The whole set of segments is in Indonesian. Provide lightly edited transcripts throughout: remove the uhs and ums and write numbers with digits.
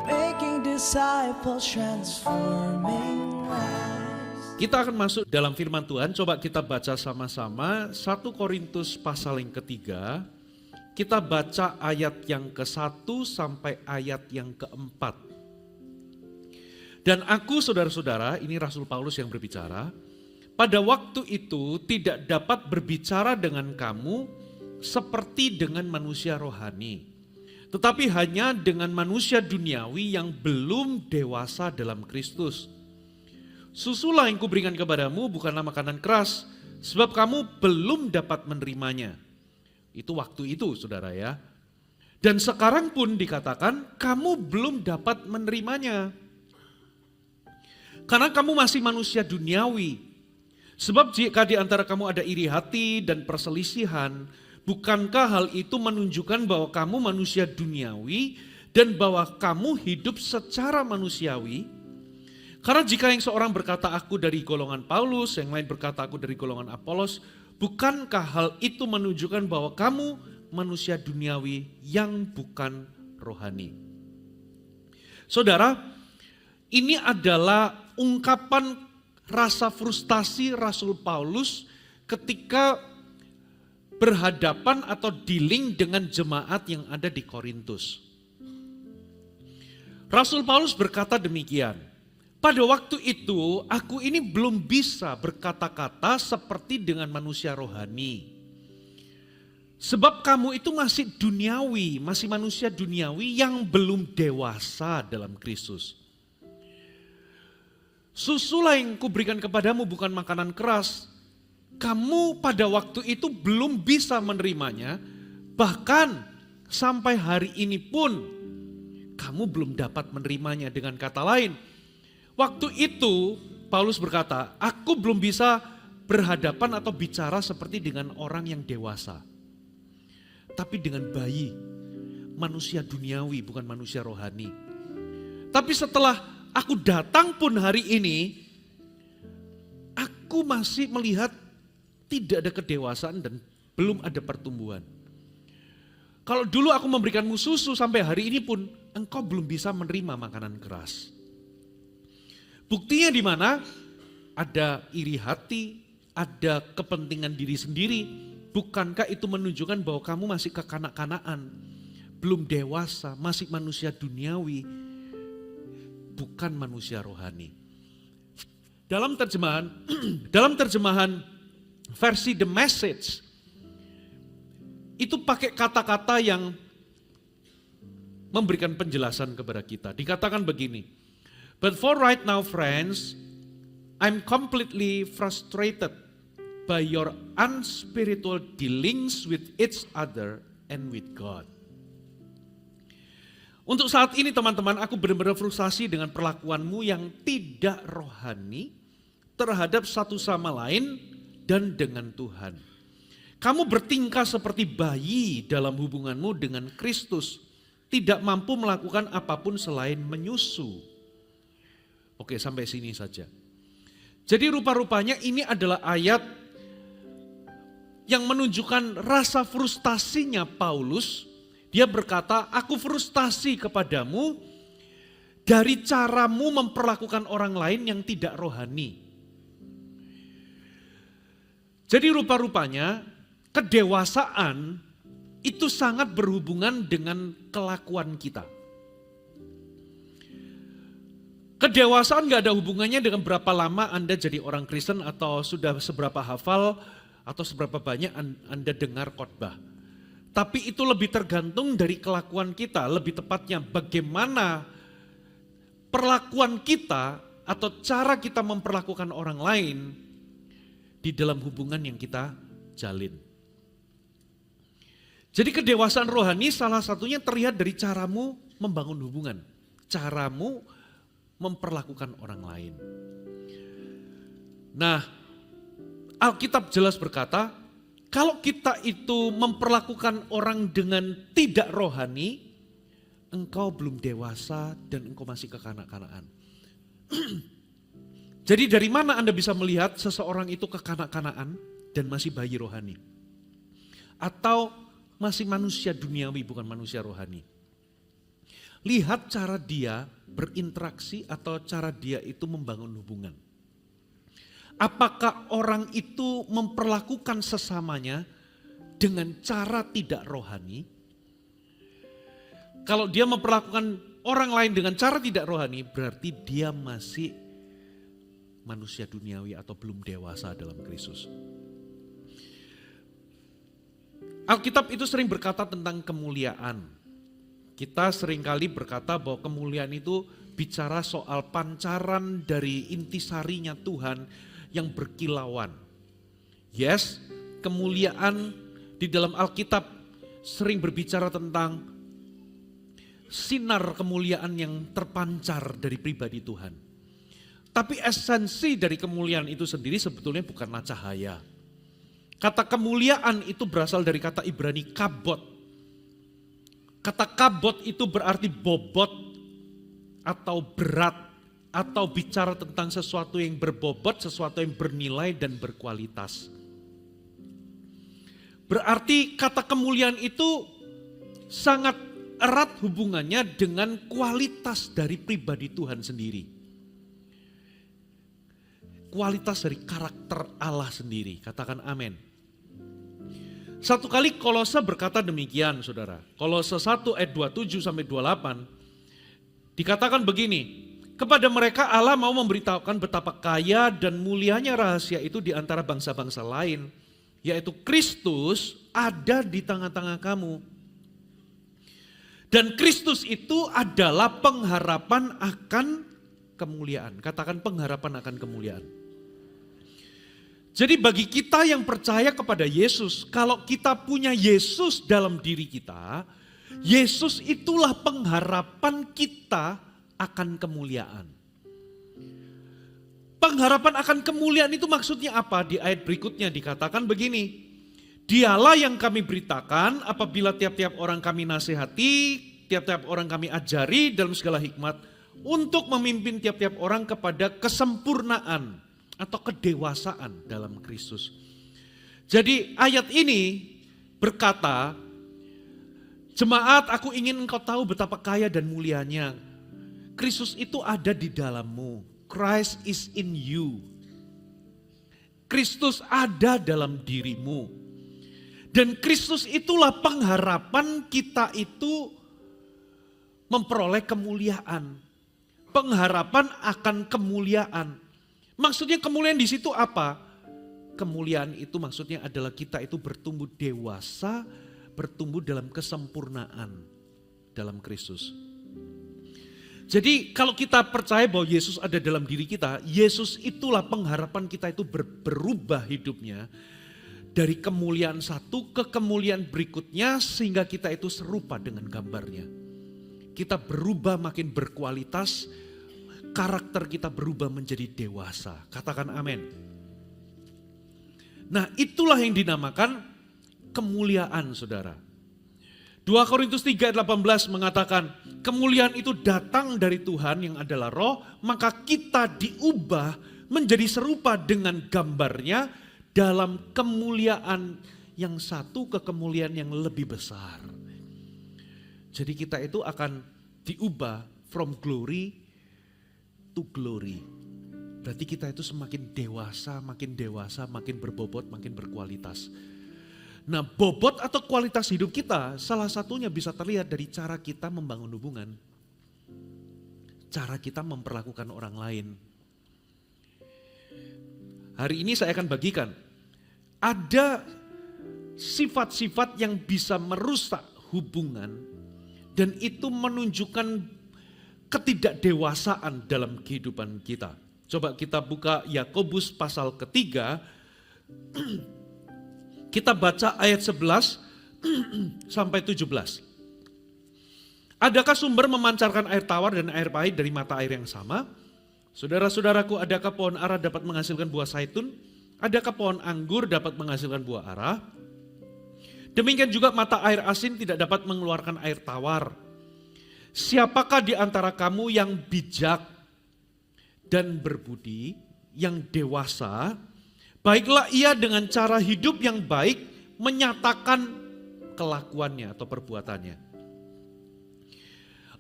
making disciples, transforming lives. Kita akan masuk dalam firman Tuhan, coba kita baca sama-sama 1 Korintus pasal yang ketiga. Kita baca ayat yang ke-1 sampai ayat yang ke-4. Dan aku saudara-saudara, ini Rasul Paulus yang berbicara, pada waktu itu tidak dapat berbicara dengan kamu seperti dengan manusia rohani, tetapi hanya dengan manusia duniawi yang belum dewasa dalam Kristus. Susulah yang kuberikan kepadamu bukanlah makanan keras, sebab kamu belum dapat menerimanya. Itu waktu itu saudara ya. Dan sekarang pun dikatakan kamu belum dapat menerimanya. Karena kamu masih manusia duniawi. Sebab jika di antara kamu ada iri hati dan perselisihan, bukankah hal itu menunjukkan bahwa kamu manusia duniawi dan bahwa kamu hidup secara manusiawi? Karena jika yang seorang berkata aku dari golongan Paulus, yang lain berkata aku dari golongan Apolos, bukankah hal itu menunjukkan bahwa kamu manusia duniawi yang bukan rohani? Saudara, ini adalah ungkapan rasa frustasi Rasul Paulus ketika berhadapan atau dealing dengan jemaat yang ada di Korintus. Rasul Paulus berkata demikian, pada waktu itu aku ini belum bisa berkata-kata seperti dengan manusia rohani. Sebab kamu itu masih duniawi, masih manusia duniawi yang belum dewasa dalam Kristus. Susulah yang kuberikan kepadamu bukan makanan keras. Kamu pada waktu itu belum bisa menerimanya, bahkan sampai hari ini pun kamu belum dapat menerimanya. Dengan kata lain, waktu itu Paulus berkata, aku belum bisa berhadapan atau bicara seperti dengan orang yang dewasa. Tapi dengan bayi, manusia duniawi bukan manusia rohani. Tapi setelah aku datang pun hari ini, aku masih melihat tidak ada kedewasaan dan belum ada pertumbuhan. Kalau dulu aku memberikanmu susu sampai hari ini pun engkau belum bisa menerima makanan keras. Buktinya di mana? Ada iri hati, ada kepentingan diri sendiri. Bukankah itu menunjukkan bahwa kamu masih kekanak-kanakan, belum dewasa, masih manusia duniawi, bukan manusia rohani. Dalam terjemahan versi The Message, itu pakai kata-kata yang memberikan penjelasan kepada kita. Dikatakan begini, but for right now friends, I'm completely frustrated by your unspiritual dealings with each other and with God. Untuk saat ini teman-teman, aku benar-benar frustasi dengan perlakuanmu yang tidak rohani terhadap satu sama lain dan dengan Tuhan. Kamu bertingkah seperti bayi dalam hubunganmu dengan Kristus, tidak mampu melakukan apapun selain menyusu. Oke, sampai sini saja. Jadi rupa-rupanya ini adalah ayat yang menunjukkan rasa frustasinya Paulus. Dia berkata, aku frustasi kepadamu dari caramu memperlakukan orang lain yang tidak rohani. Jadi rupa-rupanya kedewasaan itu sangat berhubungan dengan kelakuan kita. Kedewasaan gak ada hubungannya dengan berapa lama Anda jadi orang Kristen atau sudah seberapa hafal atau seberapa banyak Anda dengar khotbah. Tapi itu lebih tergantung dari kelakuan kita, lebih tepatnya bagaimana perlakuan kita atau cara kita memperlakukan orang lain di dalam hubungan yang kita jalin. Jadi kedewasaan rohani salah satunya terlihat dari caramu membangun hubungan, caramu memperlakukan orang lain. Nah, Alkitab jelas berkata, kalau kita itu memperlakukan orang dengan tidak rohani, engkau belum dewasa dan engkau masih kekanak-kanakan. Jadi dari mana Anda bisa melihat seseorang itu kekanak-kanakan dan masih bayi rohani? Atau masih manusia duniawi bukan manusia rohani? Lihat cara dia berinteraksi atau cara dia itu membangun hubungan. Apakah orang itu memperlakukan sesamanya dengan cara tidak rohani? Kalau dia memperlakukan orang lain dengan cara tidak rohani, berarti dia masih manusia duniawi atau belum dewasa dalam Kristus. Alkitab itu sering berkata tentang kemuliaan. Kita seringkali berkata bahwa kemuliaan itu bicara soal pancaran dari intisarinya Tuhan yang berkilauan. Yes, kemuliaan di dalam Alkitab sering berbicara tentang sinar kemuliaan yang terpancar dari pribadi Tuhan. Tapi esensi dari kemuliaan itu sendiri sebetulnya bukanlah cahaya. Kata kemuliaan itu berasal dari kata Ibrani kabot. Kata kabot itu berarti bobot atau berat atau bicara tentang sesuatu yang berbobot, sesuatu yang bernilai dan berkualitas. Berarti kata kemuliaan itu sangat erat hubungannya dengan kualitas dari pribadi Tuhan sendiri. Kualitas dari karakter Allah sendiri, katakan amin. Satu kali Kolose berkata demikian saudara. Kolose 1 ayat 27 sampai 28 dikatakan begini. Kepada mereka Allah mau memberitahukan betapa kaya dan mulianya rahasia itu di antara bangsa-bangsa lain. Yaitu Kristus ada di tengah-tengah kamu. Dan Kristus itu adalah pengharapan akan kemuliaan. Katakan pengharapan akan kemuliaan. Jadi bagi kita yang percaya kepada Yesus, kalau kita punya Yesus dalam diri kita, Yesus itulah pengharapan kita akan kemuliaan. Pengharapan akan kemuliaan itu maksudnya apa? Di ayat berikutnya dikatakan begini, Dialah yang kami beritakan apabila tiap-tiap orang kami nasihati, tiap-tiap orang kami ajari dalam segala hikmat, untuk memimpin tiap-tiap orang kepada kesempurnaan atau kedewasaan dalam Kristus. Jadi ayat ini berkata, jemaat aku ingin engkau tahu betapa kaya dan mulianya. Kristus itu ada di dalammu. Christ is in you. Kristus ada dalam dirimu. Dan Kristus itulah pengharapan kita itu memperoleh kemuliaan. Pengharapan akan kemuliaan. Maksudnya kemuliaan di situ apa? Kemuliaan itu maksudnya adalah kita itu bertumbuh dewasa, bertumbuh dalam kesempurnaan dalam Kristus. Jadi kalau kita percaya bahwa Yesus ada dalam diri kita, Yesus itulah pengharapan kita itu berubah hidupnya dari kemuliaan satu ke kemuliaan berikutnya sehingga kita itu serupa dengan gambarnya. Kita berubah makin berkualitas, karakter kita berubah menjadi dewasa. Katakan amin. Nah itulah yang dinamakan kemuliaan saudara. 2 Korintus 3 ayat 18 mengatakan kemuliaan itu datang dari Tuhan yang adalah roh, maka kita diubah menjadi serupa dengan gambarnya dalam kemuliaan yang satu ke kemuliaan yang lebih besar. Jadi kita itu akan diubah from glory to glory. Berarti kita itu semakin dewasa, makin berbobot, makin berkualitas. Nah bobot atau kualitas hidup kita salah satunya bisa terlihat dari cara kita membangun hubungan. Cara kita memperlakukan orang lain. Hari ini saya akan bagikan. Ada sifat-sifat yang bisa merusak hubungan. Dan itu menunjukkan ketidakdewasaan dalam kehidupan kita. Coba kita buka Yakobus pasal ketiga. Kita baca ayat 11 sampai 17. Adakah sumber memancarkan air tawar dan air pahit dari mata air yang sama? Saudara-saudaraku, adakah pohon ara dapat menghasilkan buah zaitun? Adakah pohon anggur dapat menghasilkan buah ara? Demikian juga mata air asin tidak dapat mengeluarkan air tawar. Siapakah di antara kamu yang bijak dan berbudi, yang dewasa, baiklah ia dengan cara hidup yang baik menyatakan kelakuannya atau perbuatannya.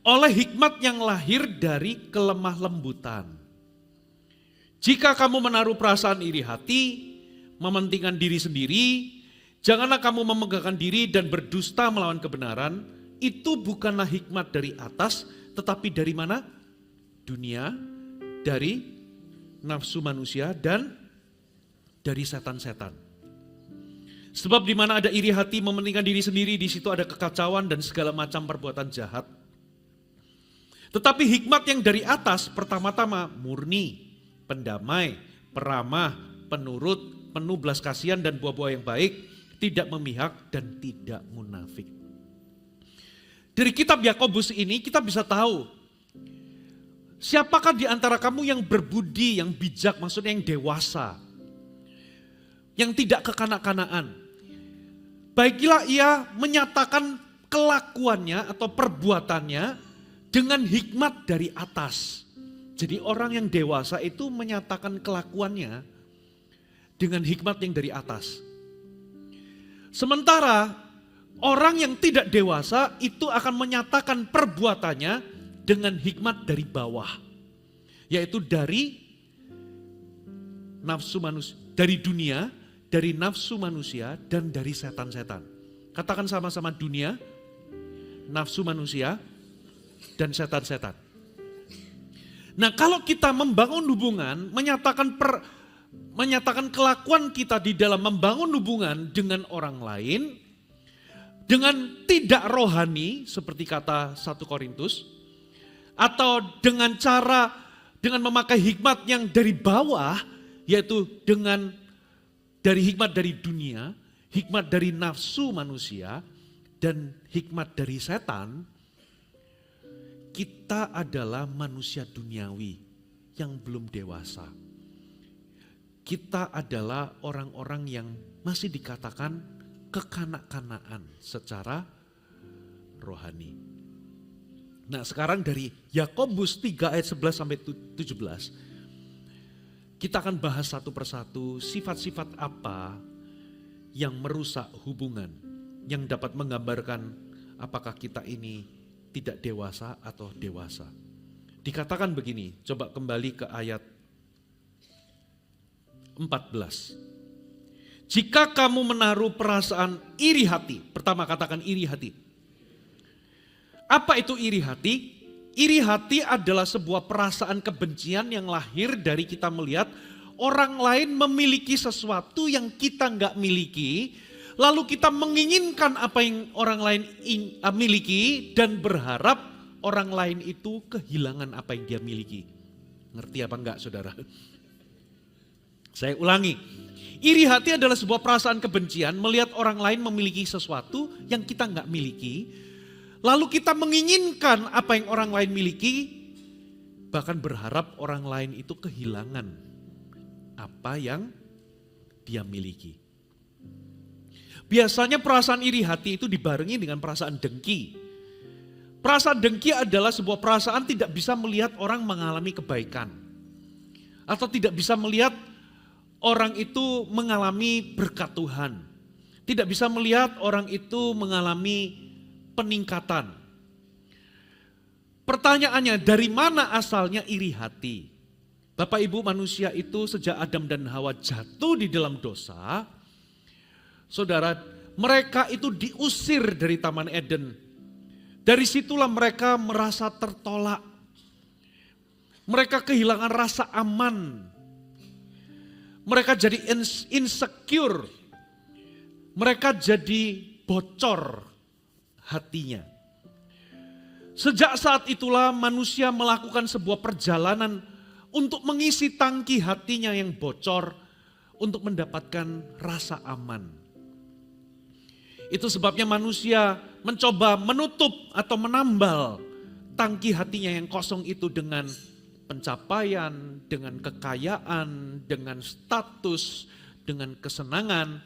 oleh hikmat yang lahir dari kelemah lembutan. Jika kamu menaruh perasaan iri hati, mementingkan diri sendiri, janganlah kamu memegahkan diri dan berdusta melawan kebenaran, itu bukanlah hikmat dari atas, tetapi dari mana? Dunia, dari nafsu manusia, dan dari setan-setan. Sebab di mana ada iri hati mementingkan diri sendiri, di situ ada kekacauan dan segala macam perbuatan jahat. Tetapi hikmat yang dari atas pertama-tama murni, pendamai, peramah, penurut, penuh belas kasihan dan buah-buah yang baik, tidak memihak dan tidak munafik. Dari kitab Yakobus ini kita bisa tahu siapakah di antara kamu yang berbudi, yang bijak, maksudnya yang dewasa, yang tidak kekanak-kanaan. Baiklah ia menyatakan kelakuannya atau perbuatannya dengan hikmat dari atas. Jadi orang yang dewasa itu menyatakan kelakuannya dengan hikmat yang dari atas. Sementara orang yang tidak dewasa itu akan menyatakan perbuatannya dengan hikmat dari bawah. Yaitu dari nafsu manusia, dari dunia, dari nafsu manusia, dan dari setan-setan. Katakan sama-sama, dunia, nafsu manusia, dan setan-setan. Nah, kalau kita membangun hubungan, menyatakan kelakuan kita di dalam membangun hubungan dengan orang lain, dengan tidak rohani, seperti kata 1 Korintus, atau dengan memakai hikmat yang dari bawah, yaitu dengan dari hikmat dari dunia, hikmat dari nafsu manusia, dan hikmat dari setan, kita adalah manusia duniawi yang belum dewasa. Kita adalah orang-orang yang masih dikatakan kekanak-kanaan secara rohani. Nah, sekarang dari Yakobus 3 ayat 11 sampai 17, kita akan bahas satu persatu sifat-sifat apa yang merusak hubungan, yang dapat menggambarkan apakah kita ini tidak dewasa atau dewasa. Dikatakan begini, coba kembali ke ayat 14. Jika kamu menaruh perasaan iri hati, pertama katakan iri hati. Apa itu iri hati? Iri hati adalah sebuah perasaan kebencian yang lahir dari kita melihat orang lain memiliki sesuatu yang kita nggak miliki, lalu kita menginginkan apa yang orang lain miliki dan berharap orang lain itu kehilangan apa yang dia miliki. Ngerti apa enggak, saudara? Saya ulangi, iri hati adalah sebuah perasaan kebencian melihat orang lain memiliki sesuatu yang kita nggak miliki, lalu kita menginginkan apa yang orang lain miliki, bahkan berharap orang lain itu kehilangan apa yang dia miliki. Biasanya perasaan iri hati itu dibarengi dengan perasaan dengki. Perasaan dengki adalah sebuah perasaan tidak bisa melihat orang mengalami kebaikan. Atau tidak bisa melihat orang itu mengalami berkat Tuhan. Tidak bisa melihat orang itu mengalami peningkatan. Pertanyaannya, dari mana asalnya iri hati? Bapak Ibu, manusia itu sejak Adam dan Hawa jatuh di dalam dosa, saudara, mereka itu diusir dari Taman Eden. Dari situlah mereka merasa tertolak. Mereka kehilangan rasa aman. Mereka jadi insecure. Mereka jadi bocor hatinya. Sejak saat itulah manusia melakukan sebuah perjalanan untuk mengisi tangki hatinya yang bocor untuk mendapatkan rasa aman. Itu sebabnya manusia mencoba menutup atau menambal tangki hatinya yang kosong itu dengan pencapaian, dengan kekayaan, dengan status, dengan kesenangan.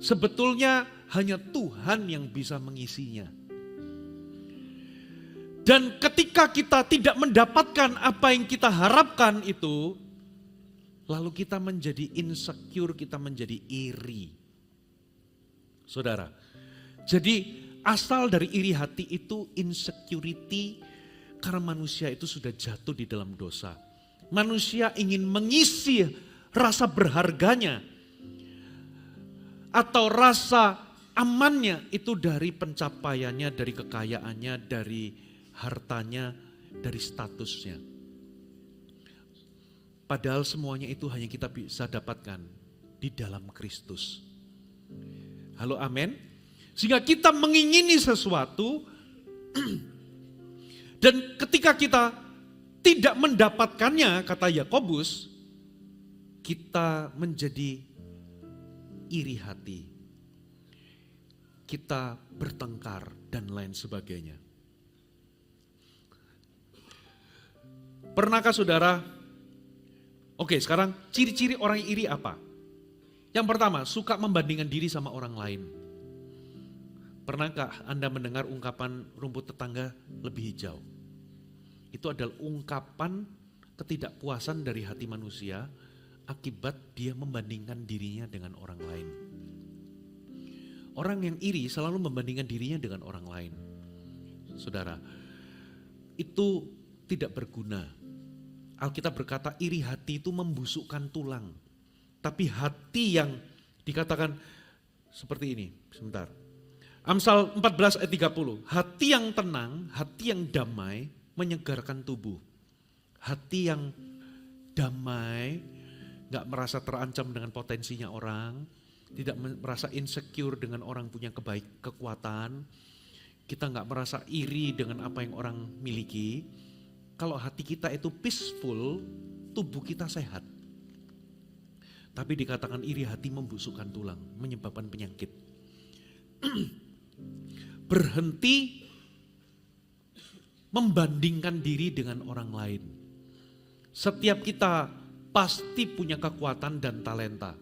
Sebetulnya hanya Tuhan yang bisa mengisinya. Dan ketika kita tidak mendapatkan apa yang kita harapkan itu, lalu kita menjadi insecure, kita menjadi iri. Saudara, jadi asal dari iri hati itu insecurity Karena manusia itu sudah jatuh di dalam dosa. Manusia ingin mengisi rasa berharganya atau rasa amannya itu dari pencapaiannya, dari kekayaannya, dari hartanya, dari statusnya. Padahal semuanya itu hanya kita bisa dapatkan di dalam Kristus. Halo, amin. Sehingga kita mengingini sesuatu dan ketika kita tidak mendapatkannya, kata Yakobus, kita menjadi iri hati. Kita bertengkar dan lain sebagainya. Pernahkah saudara, oke sekarang ciri-ciri orang iri apa? Yang pertama, suka membandingkan diri sama orang lain. Pernahkah Anda mendengar ungkapan rumput tetangga lebih hijau? Itu adalah ungkapan ketidakpuasan dari hati manusia akibat dia membandingkan dirinya dengan orang lain. Orang yang iri selalu membandingkan dirinya dengan orang lain. Saudara, itu tidak berguna. Alkitab berkata iri hati itu membusukkan tulang. Tapi hati yang dikatakan seperti ini, sebentar. Amsal 14 ayat 30, hati yang tenang, hati yang damai menyegarkan tubuh. Hati yang damai, gak merasa terancam dengan potensinya orang, tidak merasa insecure dengan orang punya kekuatan, kita gak merasa iri dengan apa yang orang miliki. Kalau hati kita itu peaceful, tubuh kita sehat. Tapi dikatakan iri hati membusukkan tulang, menyebabkan penyakit. Berhenti membandingkan diri dengan orang lain. Setiap kita pasti punya kekuatan dan talenta.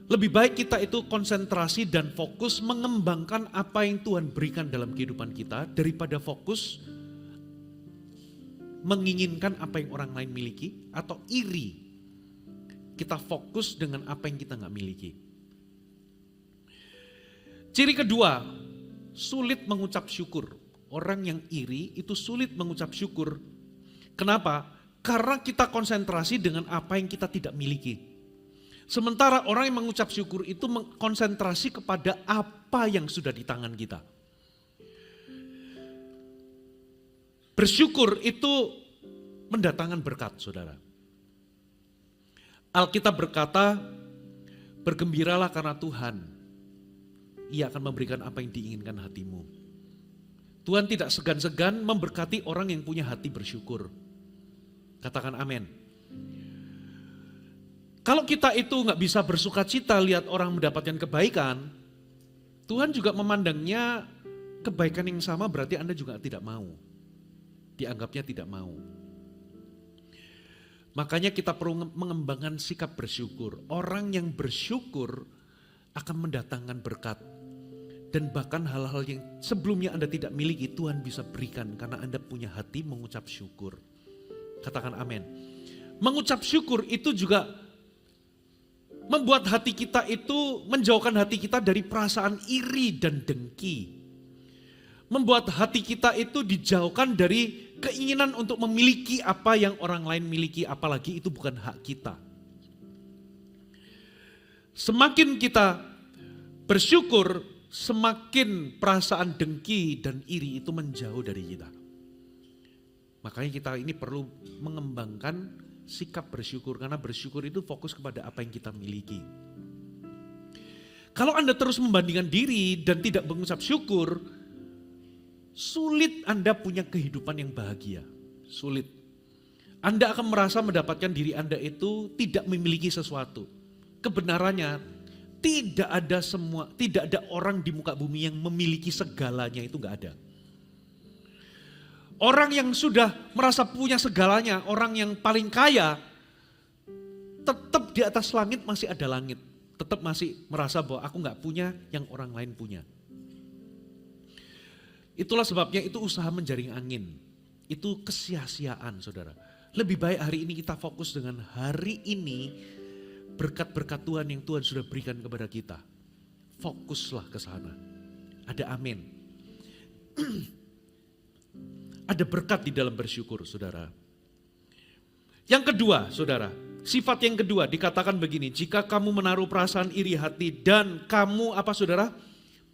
Lebih baik kita itu konsentrasi dan fokus mengembangkan apa yang Tuhan berikan dalam kehidupan kita daripada fokus menginginkan apa yang orang lain miliki atau iri. Kita fokus dengan apa yang kita nggak miliki. Ciri kedua, sulit mengucap syukur. Orang yang iri itu sulit mengucap syukur. Kenapa? Karena kita konsentrasi dengan apa yang kita tidak miliki. Sementara orang yang mengucap syukur itu konsentrasi kepada apa yang sudah di tangan kita. Bersyukur itu mendatangkan berkat, saudara. Alkitab berkata, bergembiralah karena Tuhan, Ia akan memberikan apa yang diinginkan hatimu. Tuhan tidak segan-segan memberkati orang yang punya hati bersyukur. Katakan amin. Kalau kita itu nggak bisa bersuka cita lihat orang mendapatkan kebaikan, Tuhan juga memandangnya kebaikan yang sama berarti Anda juga tidak mau. Dianggapnya tidak mau. Makanya kita perlu mengembangkan sikap bersyukur. Orang yang bersyukur akan mendatangkan berkat. Dan bahkan hal-hal yang sebelumnya Anda tidak miliki Tuhan bisa berikan karena Anda punya hati mengucap syukur. Katakan amin. Mengucap syukur itu juga membuat hati kita itu, menjauhkan hati kita dari perasaan iri dan dengki. Membuat hati kita itu dijauhkan dari keinginan untuk memiliki apa yang orang lain miliki, apalagi itu bukan hak kita. Semakin kita bersyukur, semakin perasaan dengki dan iri itu menjauh dari kita. Makanya kita ini perlu mengembangkan sikap bersyukur, karena bersyukur itu fokus kepada apa yang kita miliki. Kalau Anda terus membandingkan diri dan tidak mengucap syukur, sulit Anda punya kehidupan yang bahagia. Sulit. Anda akan merasa mendapatkan diri Anda itu tidak memiliki sesuatu. Kebenarannya tidak ada orang di muka bumi yang memiliki segalanya, itu enggak ada. Orang yang sudah merasa punya segalanya, orang yang paling kaya, tetap di atas langit masih ada langit. Tetap masih merasa bahwa aku enggak punya yang orang lain punya. Itulah sebabnya itu usaha menjaring angin. Itu kesia-siaan, saudara. Lebih baik hari ini kita fokus dengan hari ini, berkat-berkat Tuhan yang Tuhan sudah berikan kepada kita. Fokuslah ke sana. Ada amin. Ada berkat di dalam bersyukur, saudara. Yang kedua, saudara, sifat yang kedua dikatakan begini, jika kamu menaruh perasaan iri hati dan kamu apa saudara?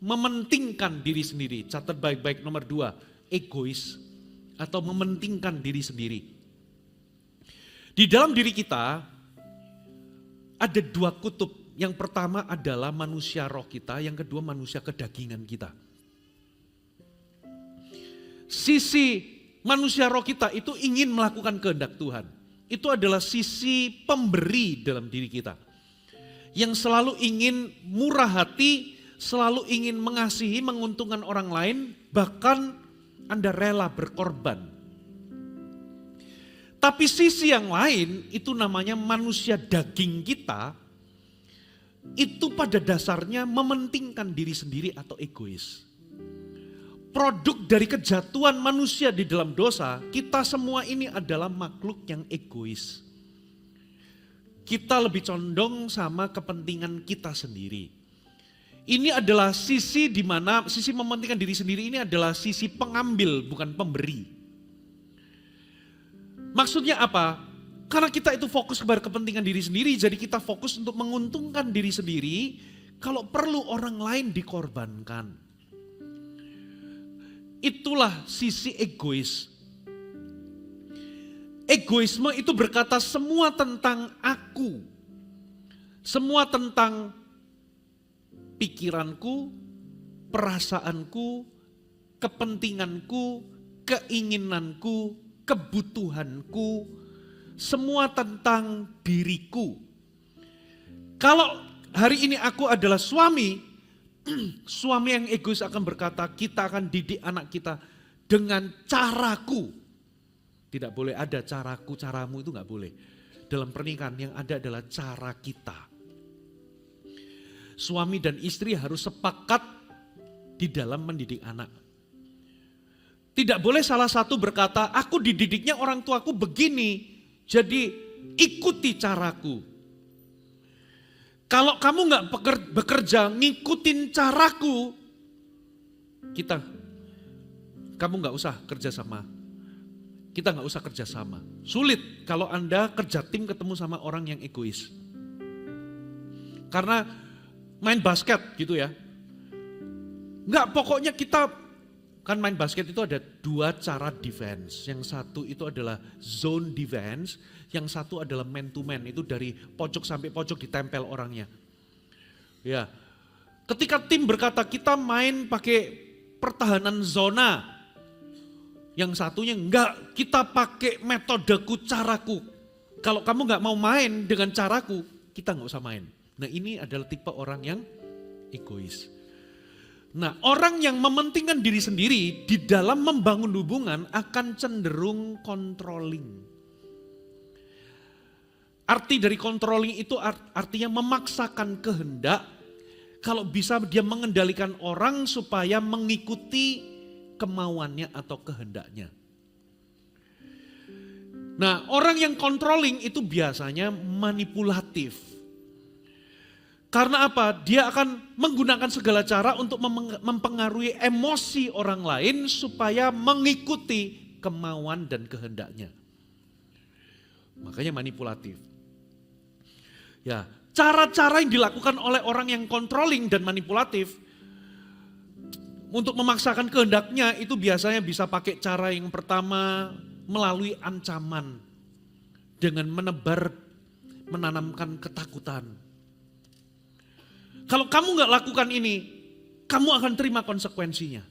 Mementingkan diri sendiri. Catat baik-baik nomor 2, egois atau mementingkan diri sendiri. Di dalam diri kita ada 2 kutub. Yang pertama adalah manusia roh kita, yang kedua manusia kedagingan kita. Sisi manusia roh kita itu ingin melakukan kehendak Tuhan. Itu adalah sisi pemberi dalam diri kita. Yang selalu ingin murah hati, selalu ingin mengasihi, menguntungkan orang lain, bahkan Anda rela berkorban. Tapi sisi yang lain itu namanya manusia daging kita, itu pada dasarnya mementingkan diri sendiri atau egois. Produk dari kejatuhan manusia di dalam dosa, kita semua ini adalah makhluk yang egois. Kita lebih condong sama kepentingan kita sendiri. Ini adalah sisi di mana sisi mementingkan diri sendiri ini adalah sisi pengambil bukan pemberi. Maksudnya apa? Karena kita itu fokus kepada kepentingan diri sendiri, jadi kita fokus untuk menguntungkan diri sendiri, kalau perlu orang lain dikorbankan. Itulah sisi egois. Egoisme itu berkata semua tentang aku, semua tentang pikiranku, perasaanku, kepentinganku, keinginanku, kebutuhanku, semua tentang diriku. Kalau hari ini aku adalah suami, suami yang egois akan berkata, kita akan didik anak kita dengan caraku. Tidak boleh ada caraku, caramu, itu gak boleh. Dalam pernikahan yang ada adalah cara kita. Suami dan istri harus sepakat di dalam mendidik anak. Tidak boleh salah satu berkata, aku dididiknya orang tuaku begini, jadi ikuti caraku. Kalau kamu gak bekerja ngikutin caraku, kamu gak usah kerja sama. Kita gak usah kerja sama. Sulit kalau Anda kerja tim ketemu sama orang yang egois. Karena main basket gitu ya. Enggak, pokoknya kita kan main basket itu ada 2 cara defense. Yang satu itu adalah zone defense, yang satu adalah man to man, itu dari pojok sampai pojok ditempel orangnya. Ya. Ketika tim berkata kita main pakai pertahanan zona, yang satunya enggak, kita pakai metodeku, caraku. Kalau kamu enggak mau main dengan caraku, kita enggak usah main. Nah, ini adalah tipe orang yang egois. Nah, orang yang mementingkan diri sendiri di dalam membangun hubungan akan cenderung controlling. Arti dari controlling itu artinya memaksakan kehendak. Kalau bisa dia mengendalikan orang supaya mengikuti kemauannya atau kehendaknya. Nah, orang yang controlling itu biasanya manipulatif. Karena apa? Dia akan menggunakan segala cara untuk mempengaruhi emosi orang lain supaya mengikuti kemauan dan kehendaknya. Makanya manipulatif. Ya, cara-cara yang dilakukan oleh orang yang controlling dan manipulatif untuk memaksakan kehendaknya itu biasanya bisa pakai cara yang pertama melalui ancaman dengan menanamkan ketakutan. Kalau kamu gak lakukan ini, kamu akan terima konsekuensinya.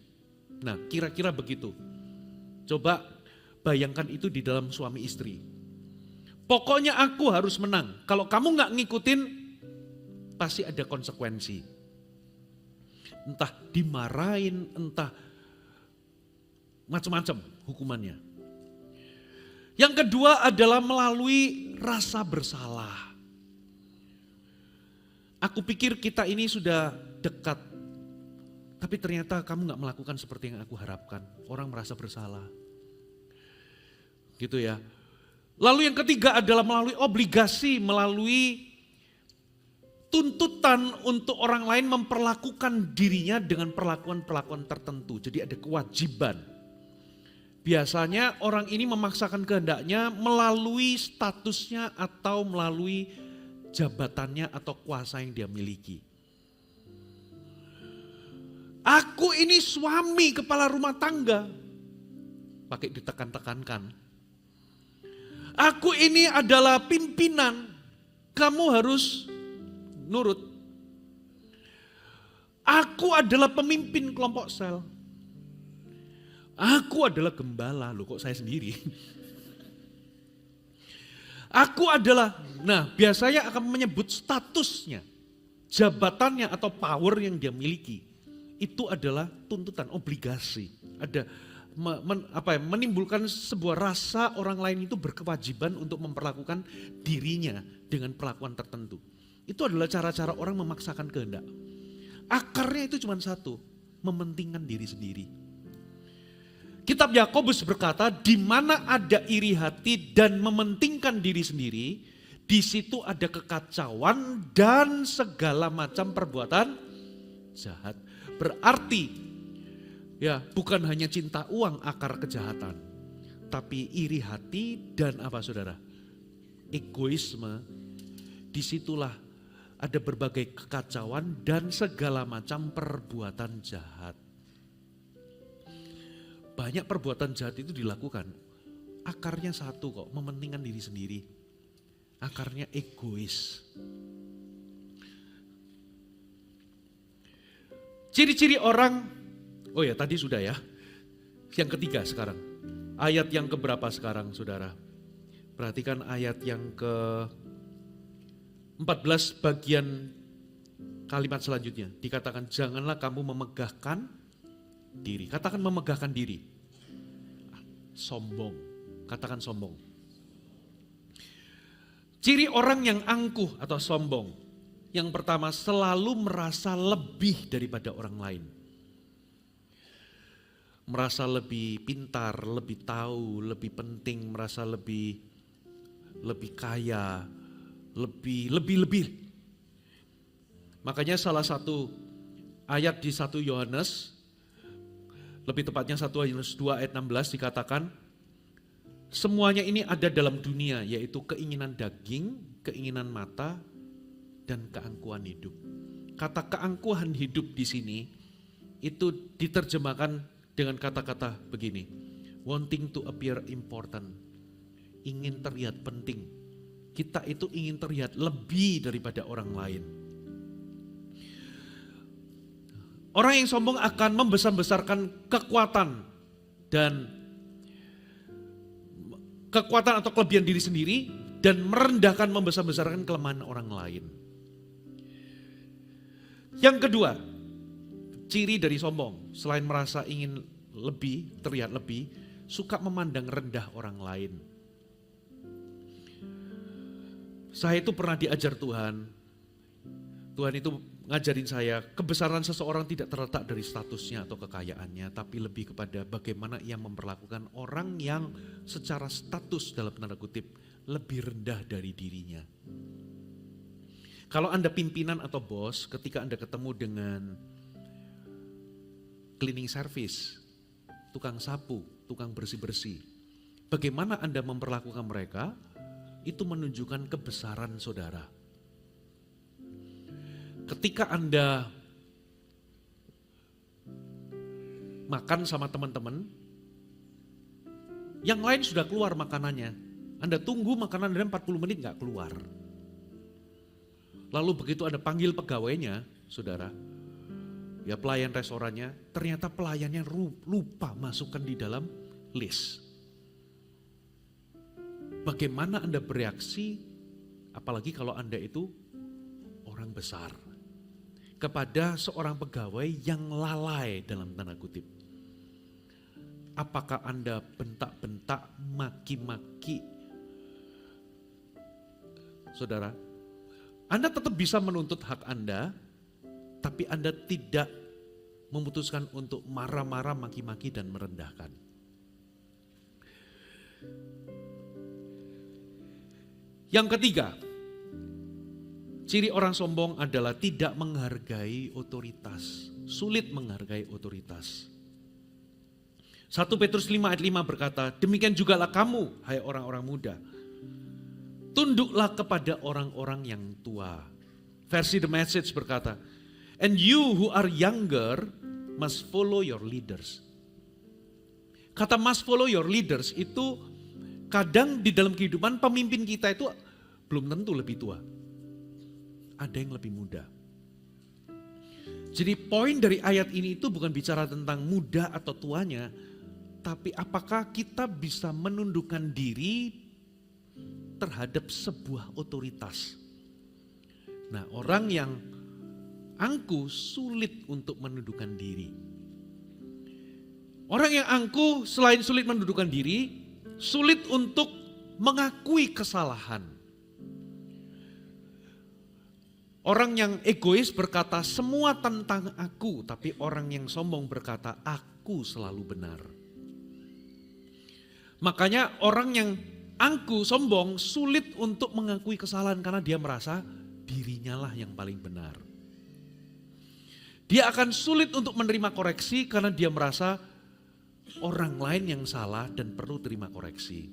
Nah, kira-kira begitu. Coba bayangkan itu di dalam suami istri. Pokoknya aku harus menang. Kalau kamu gak ngikutin, pasti ada konsekuensi. Entah dimarahin, entah macam-macam hukumannya. Yang kedua adalah melalui rasa bersalah. Aku pikir kita ini sudah dekat, tapi ternyata kamu gak melakukan seperti yang aku harapkan. Orang merasa bersalah. Gitu ya. Lalu yang ketiga adalah melalui obligasi, melalui tuntutan untuk orang lain memperlakukan dirinya dengan perlakuan-perlakuan tertentu. Jadi ada kewajiban. biasanya orang ini memaksakan kehendaknya melalui statusnya atau melalui jabatannya atau kuasa yang dia miliki. Aku ini suami kepala rumah tangga. Pakai ditekan-tekankan. Aku ini adalah pimpinan. Kamu harus nurut. Aku adalah pemimpin kelompok sel. Aku adalah gembala, loh kok saya sendiri. Aku adalah, nah biasanya akan menyebut statusnya, jabatannya atau power yang dia miliki. Itu adalah tuntutan, obligasi. Ada menimbulkan sebuah rasa orang lain itu berkewajiban untuk memperlakukan dirinya dengan perlakuan tertentu. Itu adalah cara-cara orang memaksakan kehendak. Akarnya itu cuma satu, mementingkan diri sendiri. Kitab Yakobus berkata, di mana ada iri hati dan mementingkan diri sendiri, di situ ada kekacauan dan segala macam perbuatan jahat. Berarti, ya bukan hanya cinta uang akar kejahatan, tapi iri hati dan apa saudara? Egoisme, disitulah ada berbagai kekacauan dan segala macam perbuatan jahat. Banyak perbuatan jahat itu dilakukan. Akarnya satu kok, mementingkan diri sendiri. Akarnya egois. Ciri-ciri orang, oh ya tadi sudah ya. Yang ketiga sekarang. Ayat yang keberapa sekarang saudara? Perhatikan ayat yang ke-14 bagian kalimat selanjutnya. Dikatakan janganlah kamu memegahkan diri. Katakan memegahkan diri. Sombong. Katakan sombong. Ciri orang yang angkuh atau sombong. Yang pertama selalu merasa lebih daripada orang lain. Merasa lebih pintar, lebih tahu, lebih penting, merasa lebih kaya, lebih. Makanya salah satu ayat di 1 Yohanes, lebih tepatnya 1 Yohanes 2 ayat 16 dikatakan, semuanya ini ada dalam dunia, yaitu keinginan daging, keinginan mata, dan keangkuhan hidup. Kata keangkuhan hidup di sini, itu diterjemahkan dengan kata-kata begini, wanting to appear important, ingin terlihat penting. Kita itu ingin terlihat lebih daripada orang lain. Orang yang sombong akan membesar-besarkan kekuatan atau kelebihan diri sendiri dan merendahkan membesar-besarkan kelemahan orang lain. Yang kedua, ciri dari sombong selain merasa ingin lebih, terlihat lebih, suka memandang rendah orang lain. Saya itu pernah diajar Tuhan. Tuhan itu ngajarin saya, kebesaran seseorang tidak terletak dari statusnya atau kekayaannya, tapi lebih kepada bagaimana ia memperlakukan orang yang secara status dalam tanda kutip lebih rendah dari dirinya. Kalau Anda pimpinan atau bos, ketika Anda ketemu dengan cleaning service, tukang sapu, tukang bersih-bersih, bagaimana Anda memperlakukan mereka, itu menunjukkan kebesaran saudara. Ketika Anda makan sama teman-teman, yang lain sudah keluar makanannya. Anda tunggu makanan Anda 40 menit gak keluar. Lalu begitu Anda panggil pegawainya, saudara, ya pelayan restorannya, ternyata pelayannya lupa masukkan di dalam list. Bagaimana Anda bereaksi, apalagi kalau Anda itu orang besar, kepada seorang pegawai yang lalai dalam tanda kutip. Apakah Anda bentak-bentak, maki-maki? Saudara, Anda tetap bisa menuntut hak Anda, tapi Anda tidak memutuskan untuk marah-marah, maki-maki dan merendahkan. Yang ketiga, ciri orang sombong adalah tidak menghargai otoritas, sulit menghargai otoritas. 1 Petrus 5 ayat 5 berkata, demikian jugalah kamu, hai orang-orang muda. Tunduklah kepada orang-orang yang tua. Versi The Message berkata, and you who are younger must follow your leaders. Kata must follow your leaders itu kadang di dalam kehidupan pemimpin kita itu belum tentu lebih tua. Ada yang lebih muda. Jadi poin dari ayat ini itu bukan bicara tentang muda atau tuanya, tapi apakah kita bisa menundukkan diri terhadap sebuah otoritas. Nah, orang yang angkuh sulit untuk menundukkan diri. Orang yang angkuh selain sulit menundukkan diri, sulit untuk mengakui kesalahan. Orang yang egois berkata semua tentang aku, tapi orang yang sombong berkata aku selalu benar. Makanya orang yang angkuh, sombong, sulit untuk mengakui kesalahan karena dia merasa dirinya lah yang paling benar. Dia akan sulit untuk menerima koreksi karena dia merasa orang lain yang salah dan perlu terima koreksi.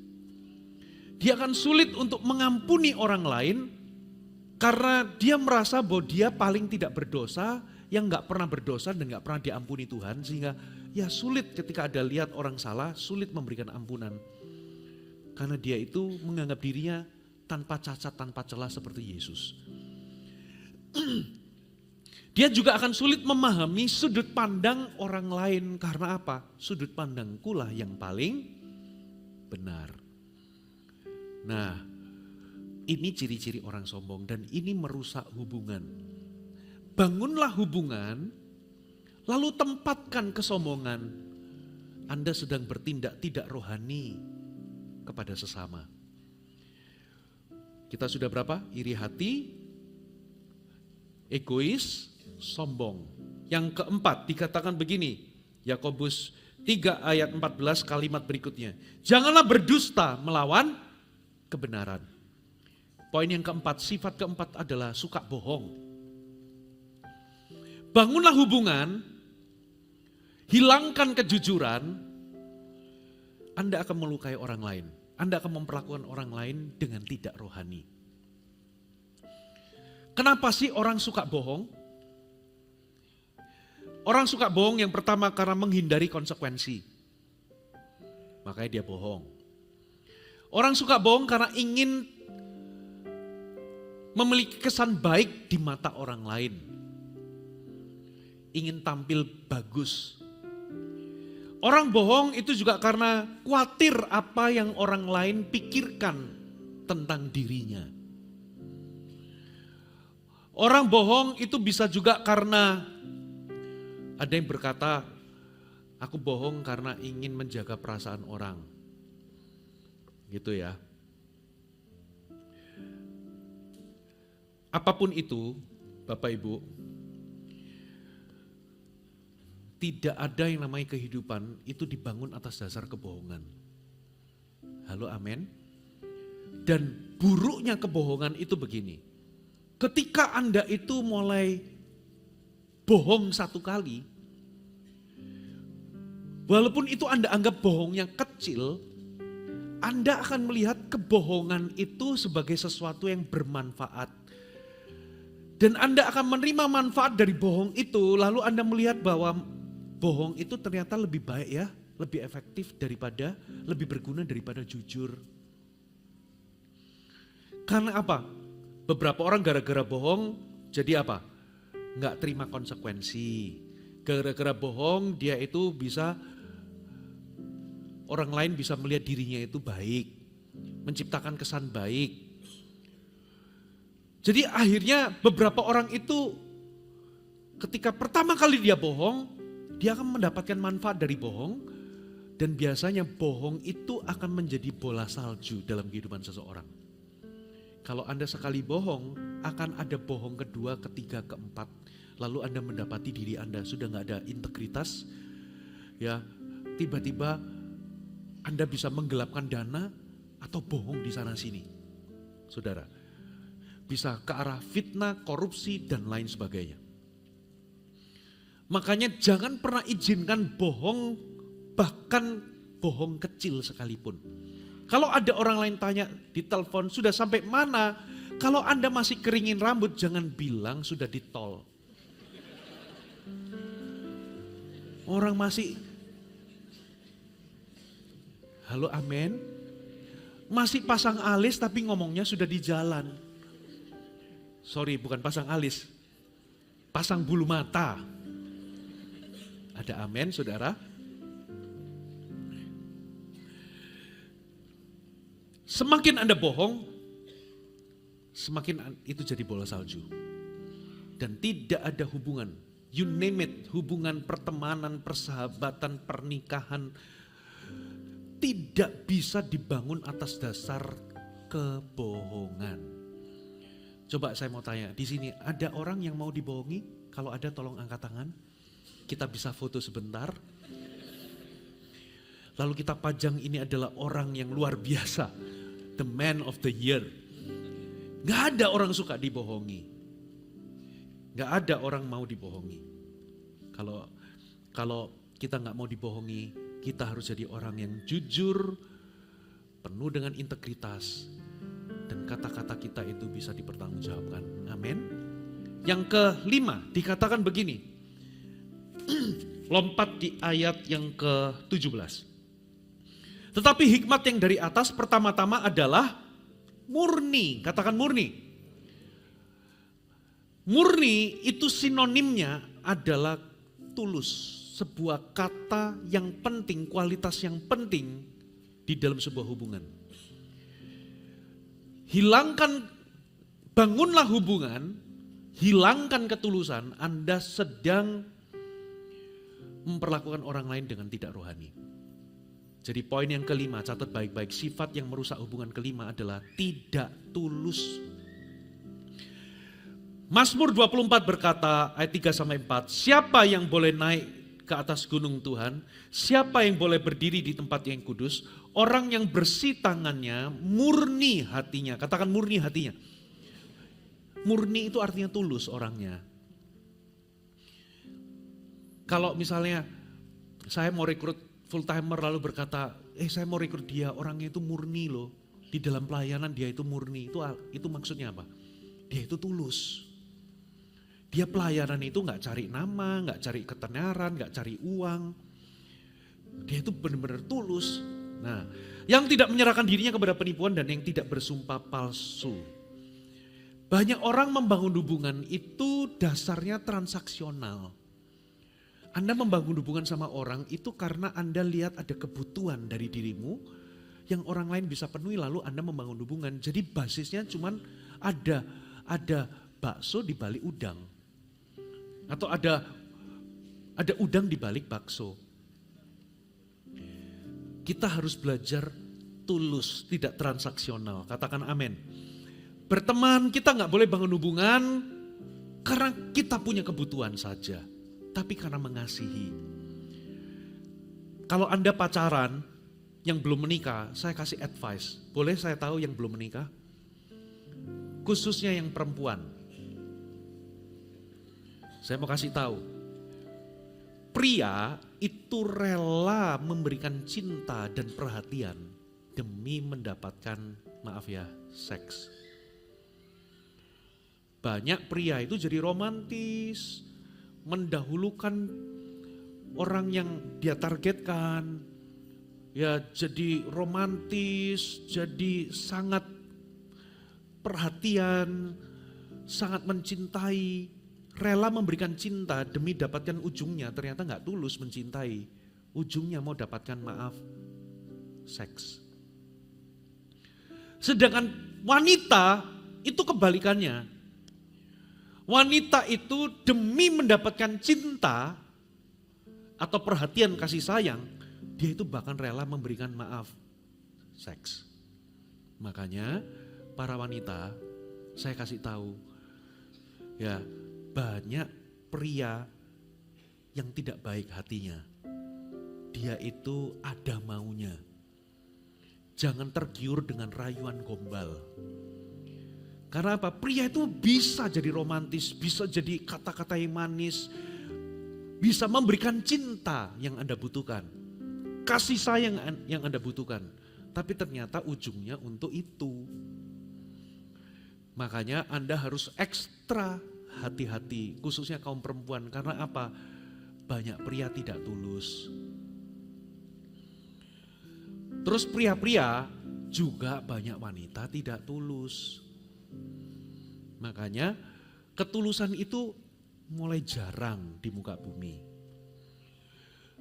Dia akan sulit untuk mengampuni orang lain karena dia merasa bahwa dia paling tidak berdosa, yang gak pernah berdosa dan gak pernah diampuni Tuhan. Sehingga ya sulit ketika ada lihat orang salah, sulit memberikan ampunan. Karena dia itu menganggap dirinya tanpa cacat, tanpa celah seperti Yesus. Dia juga akan sulit memahami sudut pandang orang lain. Karena apa? Sudut pandangku lah yang paling benar. Nah, ini ciri-ciri orang sombong dan ini merusak hubungan. Bangunlah hubungan, lalu tempatkan kesombongan. Anda sedang bertindak tidak rohani kepada sesama. Kita sudah berapa? Iri hati, egois, sombong. Yang keempat dikatakan begini, Yakobus 3 ayat 14 kalimat berikutnya. Janganlah berdusta melawan kebenaran. Poin yang keempat, sifat keempat adalah suka bohong. Bangunlah hubungan, hilangkan kejujuran, Anda akan melukai orang lain. Anda akan memperlakukan orang lain dengan tidak rohani. Kenapa sih orang suka bohong? Orang suka bohong yang pertama karena menghindari konsekuensi. Makanya dia bohong. Orang suka bohong karena ingin memiliki kesan baik di mata orang lain. Ingin tampil bagus. Orang bohong itu juga karena khawatir apa yang orang lain pikirkan tentang dirinya. Orang bohong itu bisa juga karena ada yang berkata, aku bohong karena ingin menjaga perasaan orang. Gitu ya. Apapun itu, Bapak Ibu, tidak ada yang namanya kehidupan itu dibangun atas dasar kebohongan. Halo, amin. Dan buruknya kebohongan itu begini. Ketika Anda itu mulai bohong satu kali, walaupun itu Anda anggap bohongnya kecil, Anda akan melihat kebohongan itu sebagai sesuatu yang bermanfaat. Dan Anda akan menerima manfaat dari bohong itu, lalu Anda melihat bahwa bohong itu ternyata lebih baik ya, lebih efektif daripada, lebih berguna daripada jujur. Karena apa? Beberapa orang gara-gara bohong jadi apa? Nggak terima konsekuensi. Gara-gara bohong dia itu bisa, orang lain bisa melihat dirinya itu baik, menciptakan kesan baik. Jadi akhirnya beberapa orang itu ketika pertama kali dia bohong, dia akan mendapatkan manfaat dari bohong, dan biasanya bohong itu akan menjadi bola salju dalam kehidupan seseorang. Kalau Anda sekali bohong, akan ada bohong kedua, ketiga, keempat. Lalu Anda mendapati diri Anda sudah gak ada integritas. Ya, tiba-tiba Anda bisa menggelapkan dana atau bohong di sana sini. Saudara, bisa ke arah fitnah, korupsi, dan lain sebagainya. Makanya jangan pernah izinkan bohong bahkan bohong kecil sekalipun. Kalau ada orang lain tanya di telepon, sudah sampai mana? Kalau Anda masih keringin rambut, jangan bilang sudah di tol. Orang masih, halo amin, masih pasang alis tapi ngomongnya sudah di jalan. Sorry, bukan pasang alis, pasang bulu mata. Ada amin, saudara? Semakin Anda bohong, semakin itu jadi bola salju. Dan tidak ada hubungan, you name it, hubungan pertemanan, persahabatan, pernikahan, tidak bisa dibangun atas dasar kebohongan. Coba saya mau tanya, di sini ada orang yang mau dibohongi? Kalau ada tolong angkat tangan, kita bisa foto sebentar. Lalu kita pajang ini adalah orang yang luar biasa, the man of the year. Gak ada orang suka dibohongi. Gak ada orang mau dibohongi. Kalau kita gak mau dibohongi, kita harus jadi orang yang jujur, penuh dengan integritas, dan kata-kata kita itu bisa dipertanggungjawabkan. Amin. Yang kelima dikatakan begini, lompat di ayat yang ke-17. Tetapi hikmat yang dari atas pertama-tama adalah murni. Katakan murni. Murni itu sinonimnya adalah tulus. Sebuah kata yang penting, kualitas yang penting di dalam sebuah hubungan. Bangunlah hubungan, hilangkan ketulusan, Anda sedang memperlakukan orang lain dengan tidak rohani. Jadi poin yang kelima, catat baik-baik, sifat yang merusak hubungan kelima adalah tidak tulus. Mazmur 24 berkata, ayat 3-4, siapa yang boleh naik ke atas gunung Tuhan? Siapa yang boleh berdiri di tempat yang kudus? Orang yang bersih tangannya, murni hatinya. Katakan murni hatinya. Murni itu artinya tulus orangnya. Kalau misalnya saya mau rekrut full timer lalu berkata, saya mau rekrut dia, orangnya itu murni loh. Di dalam pelayanan dia itu murni, itu maksudnya apa? Dia itu tulus. Dia pelayanan itu gak cari nama, gak cari ketenaran, gak cari uang. Dia itu benar-benar tulus. Nah, yang tidak menyerahkan dirinya kepada penipuan dan yang tidak bersumpah palsu. Banyak orang membangun hubungan itu dasarnya transaksional. Anda membangun hubungan sama orang itu karena Anda lihat ada kebutuhan dari dirimu yang orang lain bisa penuhi, lalu Anda membangun hubungan. Jadi basisnya cuman ada bakso di balik udang. Atau ada udang di balik bakso. Kita harus belajar tulus, tidak transaksional. Katakan amin. Berteman kita gak boleh bangun hubungan karena kita punya kebutuhan saja. Tapi karena mengasihi. Kalau Anda pacaran yang belum menikah, saya kasih advice. Boleh saya tahu yang belum menikah? Khususnya yang perempuan. Saya mau kasih tahu. Pria itu rela memberikan cinta dan perhatian demi mendapatkan, maaf ya, seks. Banyak pria itu jadi romantis, mendahulukan orang yang dia targetkan, ya jadi romantis, jadi sangat perhatian, sangat mencintai, rela memberikan cinta demi dapatkan ujungnya, ternyata gak tulus mencintai, ujungnya mau dapatkan maaf, seks. Sedangkan wanita itu kebalikannya. Wanita itu demi mendapatkan cinta atau perhatian kasih sayang, dia itu bahkan rela memberikan maaf, seks. Makanya para wanita, saya kasih tahu, ya banyak pria yang tidak baik hatinya. Dia itu ada maunya. Jangan tergiur dengan rayuan gombal. Karena apa? Pria itu bisa jadi romantis, bisa jadi kata-kata yang manis, bisa memberikan cinta yang Anda butuhkan. kasih sayang yang Anda butuhkan. Tapi ternyata ujungnya untuk itu. Makanya Anda harus ekstra hati-hati, khususnya kaum perempuan. Karena apa? Banyak pria tidak tulus. Terus pria-pria juga banyak wanita tidak tulus. Makanya ketulusan itu mulai jarang di muka bumi.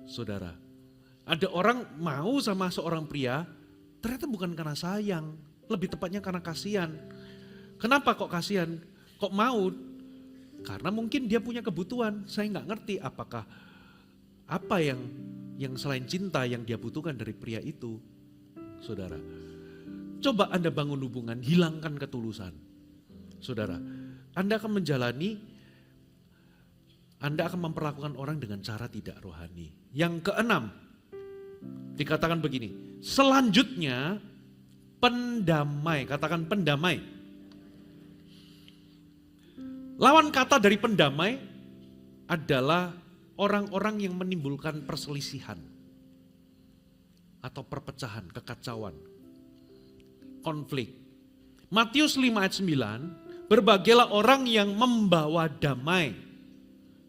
Saudara, ada orang mau sama seorang pria, ternyata bukan karena sayang, lebih tepatnya karena kasihan. Kenapa kok kasihan? Kok mau? Karena mungkin dia punya kebutuhan. Saya nggak ngerti apakah apa yang selain cinta yang dia butuhkan dari pria itu. Saudara, coba Anda bangun hubungan, hilangkan ketulusan. Saudara, Anda akan memperlakukan orang dengan cara tidak rohani. Yang keenam, dikatakan begini, selanjutnya pendamai, katakan pendamai. Lawan kata dari pendamai adalah orang-orang yang menimbulkan perselisihan atau perpecahan, kekacauan, konflik. Matius 5 ayat 9, berbagailah orang yang membawa damai,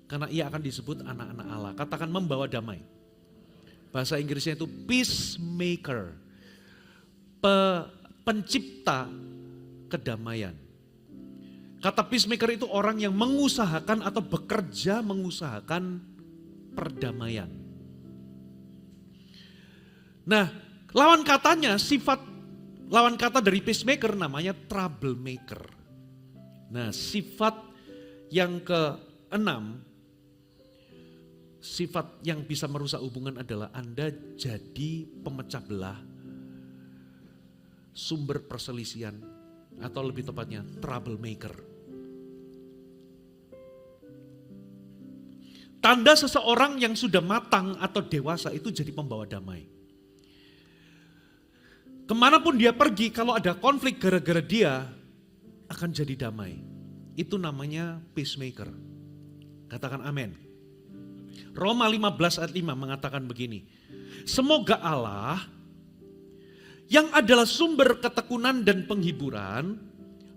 karena ia akan disebut anak-anak Allah. Katakan membawa damai. Bahasa Inggrisnya itu peacemaker, pencipta kedamaian. Kata peacemaker itu orang yang mengusahakan atau bekerja mengusahakan perdamaian. Nah, lawan kata dari peacemaker namanya troublemaker. Nah, sifat yang keenam, sifat yang bisa merusak hubungan adalah Anda jadi pemecah belah, sumber perselisihan, atau lebih tepatnya troublemaker. Tanda seseorang yang sudah matang atau dewasa itu jadi pembawa damai. Kemanapun dia pergi, kalau ada konflik gara-gara dia, akan jadi damai. Itu namanya peacemaker. Katakan amin. Roma 15 ayat 5 mengatakan begini. Semoga Allah yang adalah sumber ketekunan dan penghiburan,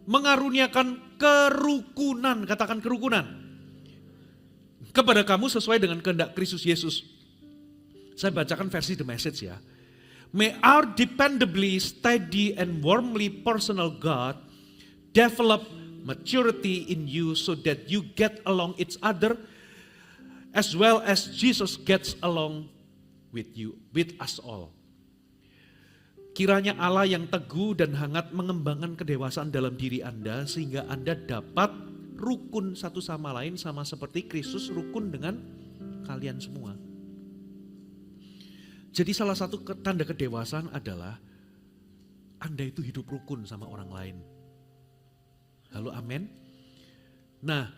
mengaruniakan kerukunan, katakan kerukunan, kepada kamu sesuai dengan kehendak Kristus Yesus. Saya bacakan versi The Message ya. May our dependably steady and warmly personal God develop maturity in you so that you get along each other as well as Jesus gets along with you, with us all. Kiranya Allah yang teguh dan hangat mengembangkan kedewasaan dalam diri Anda sehingga Anda dapat rukun satu sama lain sama seperti Kristus rukun dengan kalian semua. Jadi salah satu tanda kedewasaan adalah Anda itu hidup rukun sama orang lain. Halo, amin. Nah,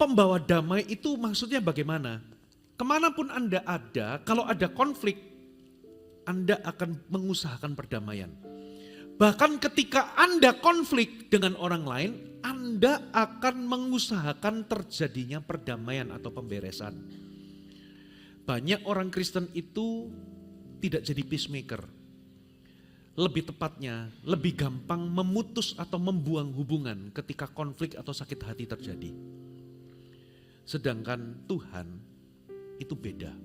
pembawa damai itu maksudnya bagaimana? Kemanapun Anda ada, kalau ada konflik, Anda akan mengusahakan perdamaian. Bahkan ketika Anda konflik dengan orang lain, Anda akan mengusahakan terjadinya perdamaian atau pemberesan. Banyak orang Kristen itu tidak jadi peacemaker. Lebih tepatnya, lebih gampang memutus atau membuang hubungan ketika konflik atau sakit hati terjadi. Sedangkan Tuhan itu beda.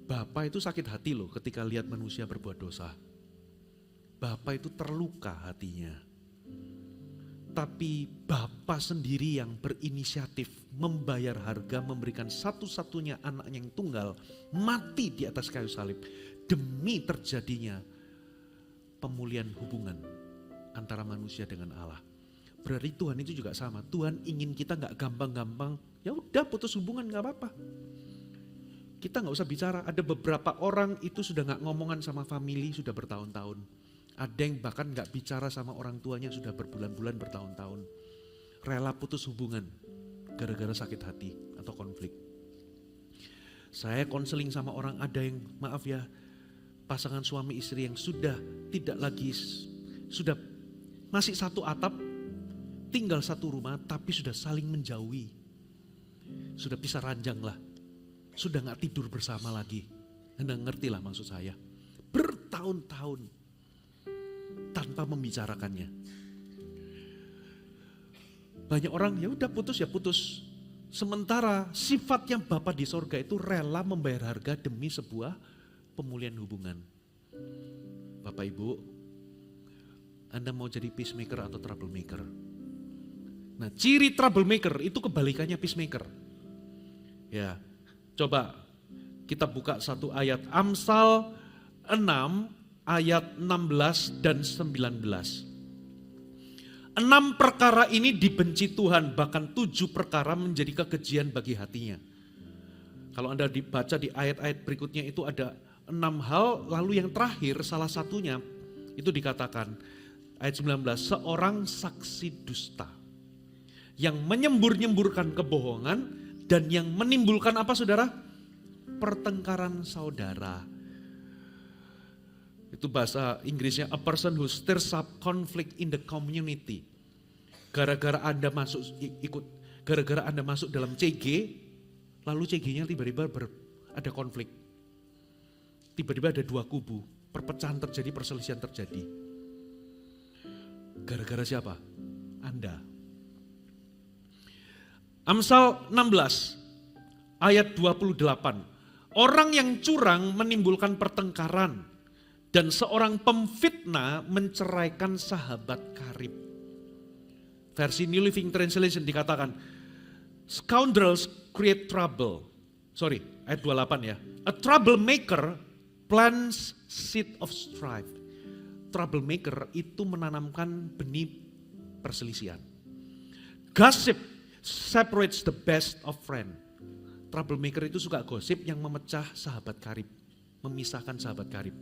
Bapa itu sakit hati loh ketika lihat manusia berbuat dosa. Bapa itu terluka hatinya. Tapi Bapa sendiri yang berinisiatif membayar harga, memberikan satu-satunya anaknya yang tunggal mati di atas kayu salib demi terjadinya pemulihan hubungan antara manusia dengan Allah. Berarti Tuhan itu juga sama. Tuhan ingin kita gak gampang-gampang, ya udah putus hubungan gak apa-apa. Kita gak usah bicara. Ada beberapa orang itu sudah gak ngomongan sama family sudah bertahun-tahun. Ada yang bahkan gak bicara sama orang tuanya sudah berbulan-bulan, bertahun-tahun. Rela putus hubungan gara-gara sakit hati atau konflik. Saya konseling sama orang, ada yang maaf ya, pasangan suami istri yang sudah tidak lagi, sudah masih satu atap, tinggal satu rumah tapi sudah saling menjauhi. Sudah pisah ranjang lah, sudah gak tidur bersama lagi. Anda ngerti lah maksud saya. Bertahun-tahun tanpa membicarakannya. Banyak orang ya udah putus ya putus. Sementara sifatnya Bapa di sorga itu rela membayar harga demi sebuah pemulihan hubungan. Bapak Ibu, Anda mau jadi peacemaker atau troublemaker? Nah, ciri troublemaker itu kebalikannya peacemaker. Ya, coba kita buka satu ayat Amsal 6 ayat 16 dan 19. 6 perkara ini dibenci Tuhan, bahkan 7 perkara menjadi kekejian bagi hatinya. Kalau Anda dibaca di ayat-ayat berikutnya itu ada 6 hal, lalu yang terakhir salah satunya itu dikatakan ayat 19, seorang saksi dusta yang menyembur-nyemburkan kebohongan dan yang menimbulkan apa saudara? Pertengkaran saudara. Itu bahasa Inggrisnya a person who stirs up conflict in the community. Gara-gara Anda masuk gara-gara Anda masuk dalam CG, lalu CG-nya tiba-tiba ada konflik. Tiba-tiba ada dua kubu, perpecahan terjadi, perselisihan terjadi. Gara-gara siapa? Anda. Amsal 16 ayat 28. Orang yang curang menimbulkan pertengkaran dan seorang pemfitnah menceraikan sahabat karib. Versi New Living Translation dikatakan, scoundrels create trouble. Sorry, ayat 28 ya. A troublemaker plants seed of strife. Troublemaker itu menanamkan benih perselisihan. Gossip separates the best of friend. Troublemaker itu suka gosip yang memecah sahabat karib, memisahkan sahabat karib.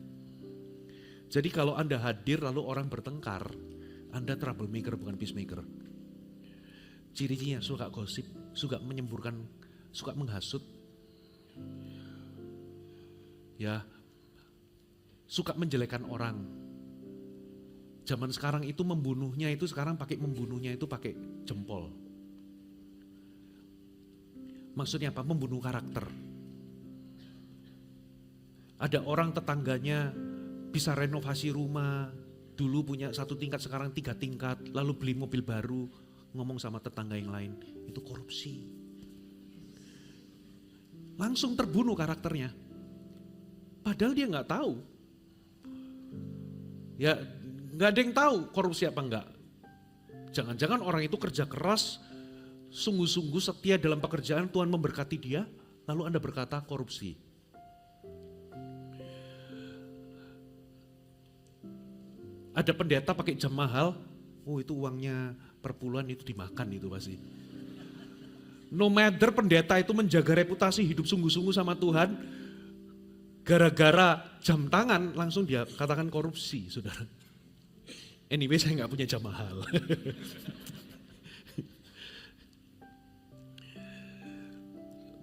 Jadi kalau Anda hadir lalu orang bertengkar, Anda troublemaker bukan peacemaker. Ciri-cirinya suka gosip, suka menyemburkan, suka menghasut. Ya, suka menjelekan orang. Zaman sekarang itu membunuhnya itu sekarang membunuhnya itu pakai jempol. Maksudnya apa? Membunuh karakter. Ada orang tetangganya bisa renovasi rumah, dulu punya 1 tingkat sekarang 3 tingkat, lalu beli mobil baru, ngomong sama tetangga yang lain, itu korupsi. Langsung terbunuh karakternya. Padahal dia nggak tahu. Ya nggak ada yang tahu korupsi apa enggak. Jangan-jangan orang itu kerja keras, sungguh-sungguh setia dalam pekerjaan, Tuhan memberkati dia, lalu Anda berkata korupsi. Ada pendeta pakai jam mahal, oh itu uangnya perpuluhan itu dimakan itu pasti. No matter pendeta itu menjaga reputasi hidup sungguh-sungguh sama Tuhan, gara-gara jam tangan langsung dia katakan korupsi, saudara. Anyway, saya nggak punya jam mahal.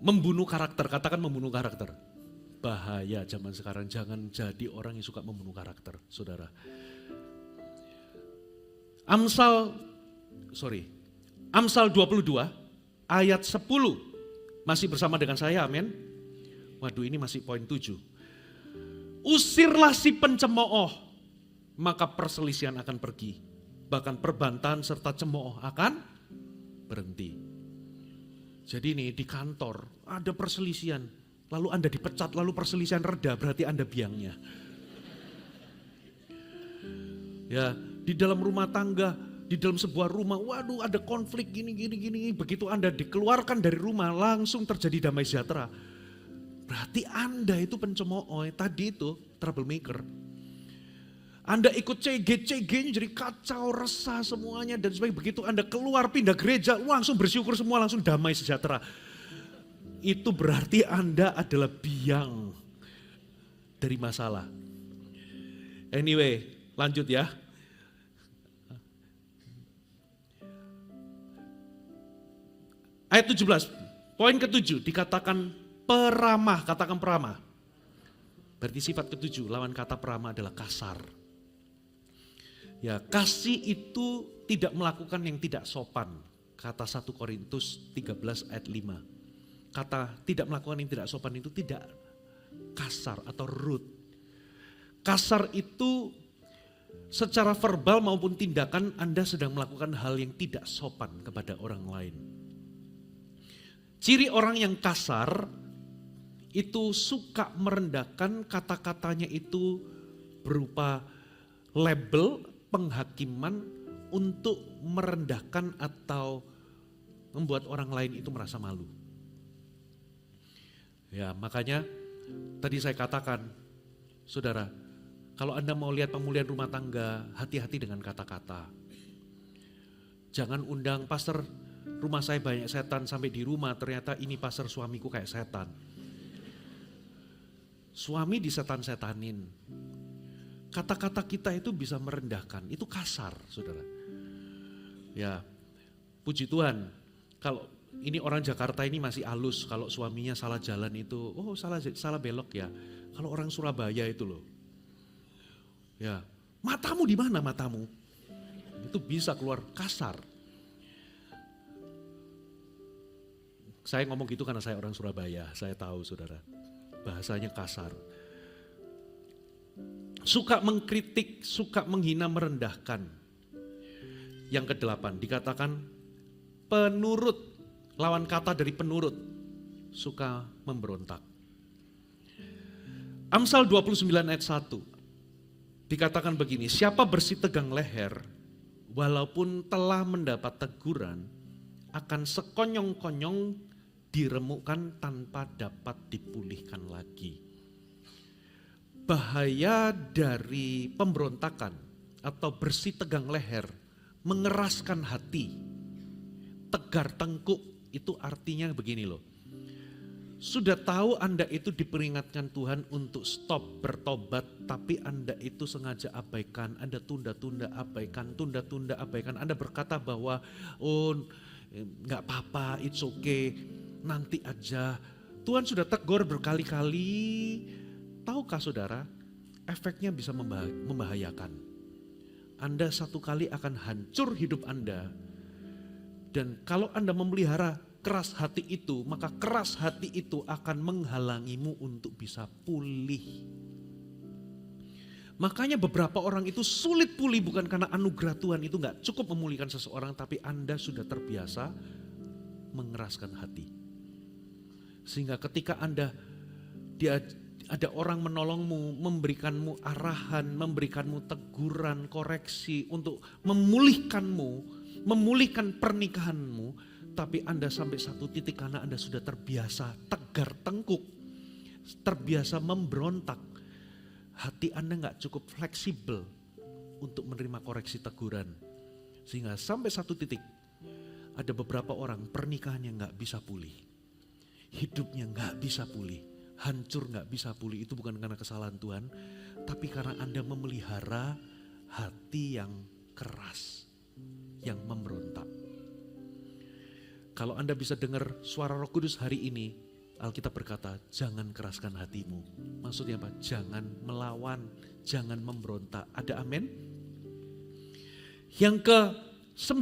Membunuh karakter, katakan membunuh karakter. Bahaya zaman sekarang, jangan jadi orang yang suka membunuh karakter, saudara. Amsal 22 ayat 10. Masih bersama dengan saya, amin. Waduh, ini masih poin 7. Usirlah si pencemooh, maka perselisihan akan pergi. Bahkan perbantahan serta cemooh akan berhenti. Jadi ini di kantor ada perselisihan, lalu Anda dipecat, lalu perselisihan reda, berarti Anda biangnya. Ya, di dalam rumah tangga, di dalam sebuah rumah, waduh ada konflik gini. Begitu Anda dikeluarkan dari rumah, langsung terjadi damai sejahtera. Berarti Anda itu pencemooh, tadi itu troublemaker. Anda ikut CG-nya jadi kacau, resah semuanya dan sebagainya. Begitu Anda keluar pindah gereja, langsung bersyukur semua, langsung damai sejahtera. Itu berarti Anda adalah biang dari masalah. Anyway, lanjut ya. Ayat 17, poin ke-7 dikatakan peramah, katakan peramah. Berarti sifat ke-7, lawan kata peramah adalah kasar. Ya, kasih itu tidak melakukan yang tidak sopan. Kata 1 Korintus 13 ayat 5. Kata tidak melakukan yang tidak sopan itu tidak kasar atau rude. Kasar itu secara verbal maupun tindakan Anda sedang melakukan hal yang tidak sopan kepada orang lain. Ciri orang yang kasar itu suka merendahkan, kata-katanya itu berupa label, penghakiman untuk merendahkan atau membuat orang lain itu merasa malu. Ya, makanya tadi saya katakan, saudara, kalau Anda mau lihat pemulihan rumah tangga, hati-hati dengan kata-kata. Jangan undang, pastor rumah saya banyak setan, sampai di rumah ternyata ini pastor suamiku kayak setan. Suami disetan-setanin. Kata-kata kita itu bisa merendahkan, itu kasar, saudara. Ya, puji Tuhan, kalau ini orang Jakarta ini masih halus, kalau suaminya salah jalan itu, oh salah belok ya. Kalau orang Surabaya itu loh, ya matamu di mana matamu? Itu bisa keluar kasar. Saya ngomong gitu karena saya orang Surabaya, saya tahu saudara, bahasanya kasar. Suka mengkritik, suka menghina, merendahkan. Yang ke-8 dikatakan penurut. Lawan kata dari penurut, suka memberontak. Amsal 29 ayat 1, dikatakan begini, siapa bersih tegang leher, walaupun telah mendapat teguran, akan sekonyong-konyong diremukkan tanpa dapat dipulihkan lagi. Bahaya dari pemberontakan atau bersih tegang leher, mengeraskan hati, tegar tengkuk, itu artinya begini loh. Sudah tahu Anda itu diperingatkan Tuhan untuk stop bertobat, tapi Anda itu sengaja abaikan, Anda tunda-tunda abaikan, tunda-tunda abaikan. Anda berkata bahwa oh nggak apa-apa, it's okay, nanti aja. Tuhan sudah tegur berkali-kali. Tahukah saudara, efeknya bisa membahayakan. Anda satu kali akan hancur hidup Anda. Dan kalau Anda memelihara keras hati itu, maka keras hati itu akan menghalangimu untuk bisa pulih. Makanya beberapa orang itu sulit pulih bukan karena anugerah Tuhan itu gak cukup memulihkan seseorang, tapi Anda sudah terbiasa mengeraskan hati. Sehingga ketika ada orang menolongmu, memberikanmu arahan, memberikanmu teguran, koreksi untuk memulihkanmu, memulihkan pernikahanmu, tapi Anda sampai satu titik karena Anda sudah terbiasa tegar tengkuk, terbiasa memberontak, hati Anda gak cukup fleksibel untuk menerima koreksi teguran. Sehingga sampai satu titik, ada beberapa orang pernikahannya gak bisa pulih, hidupnya gak bisa pulih, hancur gak bisa pulih. Itu bukan karena kesalahan Tuhan, tapi karena Anda memelihara hati yang keras, yang memberontak. Kalau Anda bisa dengar suara Roh Kudus hari ini, Alkitab berkata, jangan keraskan hatimu. Maksudnya apa? Jangan melawan, jangan memberontak. Ada amin? Yang ke-9,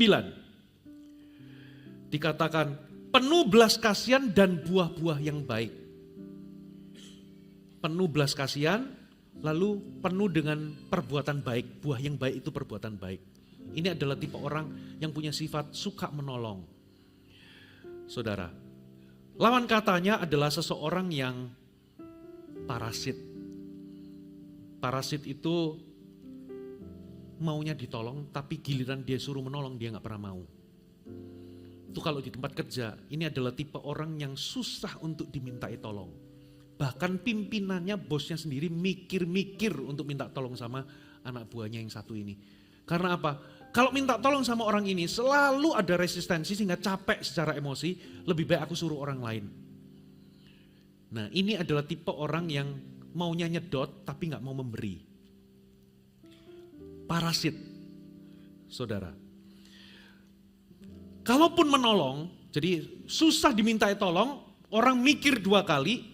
dikatakan penuh belas kasihan dan buah-buah yang baik. Penuh belas kasihan, lalu penuh dengan perbuatan baik. Buah yang baik itu perbuatan baik. Ini adalah tipe orang yang punya sifat suka menolong. Saudara, lawan katanya adalah seseorang yang parasit. Parasit itu maunya ditolong, tapi giliran dia suruh menolong dia gak pernah mau. Itu kalau di tempat kerja, ini adalah tipe orang yang susah untuk dimintai tolong. Bahkan pimpinannya, bosnya sendiri mikir-mikir untuk minta tolong sama anak buahnya yang satu ini. Karena apa? Kalau minta tolong sama orang ini selalu ada resistensi sehingga capek secara emosi, lebih baik aku suruh orang lain. Nah ini adalah tipe orang yang maunya nyedot tapi gak mau memberi. Parasit, saudara. Kalaupun menolong, jadi susah dimintai tolong, orang mikir dua kali.